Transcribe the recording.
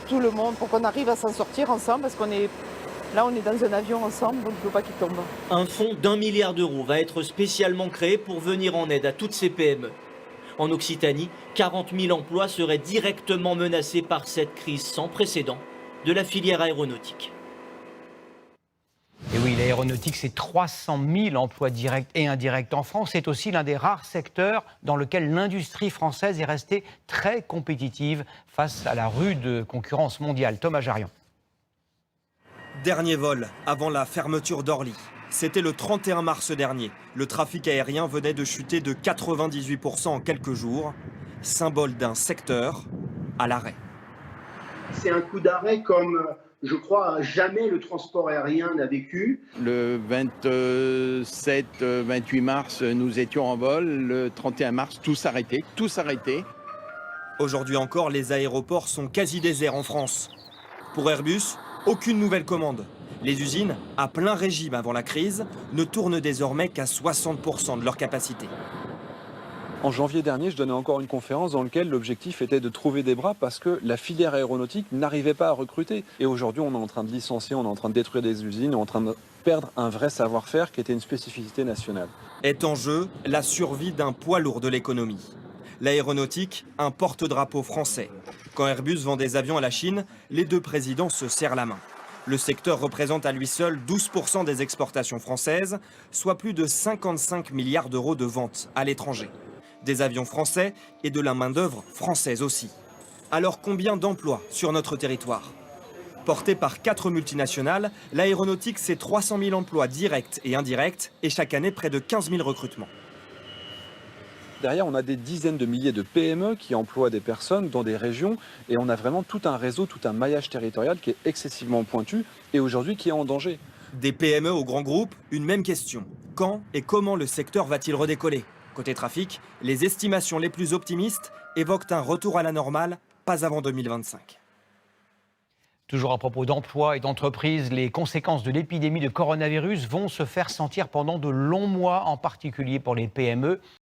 tout le monde, pour qu'on arrive à s'en sortir ensemble, parce qu'on est là, on est dans un avion ensemble, donc il ne faut pas qu'il tombe. Un fonds d'1 milliard d'euros va être spécialement créé pour venir en aide à toutes ces PME. En Occitanie, 40 000 emplois seraient directement menacés par cette crise sans précédent de la filière aéronautique. Et oui, l'aéronautique, c'est 300 000 emplois directs et indirects en France. C'est aussi l'un des rares secteurs dans lequel l'industrie française est restée très compétitive face à la rude concurrence mondiale. Thomas Jarion. Dernier vol avant la fermeture d'Orly. C'était le 31 mars dernier. Le trafic aérien venait de chuter de 98% en quelques jours, symbole d'un secteur à l'arrêt. C'est un coup d'arrêt comme, je crois, jamais le transport aérien n'a vécu. Le 27-28 mars, nous étions en vol. Le 31 mars, tout s'arrêtait, tout s'arrêtait. Aujourd'hui encore, les aéroports sont quasi déserts en France. Pour Airbus, aucune nouvelle commande. Les usines, à plein régime avant la crise, ne tournent désormais qu'à 60% de leur capacité. En janvier dernier, je donnais encore une conférence dans laquelle l'objectif était de trouver des bras parce que la filière aéronautique n'arrivait pas à recruter. Et aujourd'hui, on est en train de licencier, on est en train de détruire des usines, on est en train de perdre un vrai savoir-faire qui était une spécificité nationale. Est en jeu la survie d'un poids lourd de l'économie. L'aéronautique, un porte-drapeau français. Quand Airbus vend des avions à la Chine, les deux présidents se serrent la main. Le secteur représente à lui seul 12% des exportations françaises, soit plus de 55 milliards d'euros de ventes à l'étranger. Des avions français et de la main-d'œuvre française aussi. Alors combien d'emplois sur notre territoire? Porté par 4 multinationales, l'aéronautique c'est 300 000 emplois directs et indirects et chaque année près de 15 000 recrutements. Derrière, on a des dizaines de milliers de PME qui emploient des personnes dans des régions et on a vraiment tout un réseau, tout un maillage territorial qui est excessivement pointu et aujourd'hui qui est en danger. Des PME aux grands groupes, une même question. Quand et comment le secteur va-t-il redécoller? Côté trafic, les estimations les plus optimistes évoquent un retour à la normale, pas avant 2025. Toujours à propos d'emploi et d'entreprises, les conséquences de l'épidémie de coronavirus vont se faire sentir pendant de longs mois, en particulier pour les PME.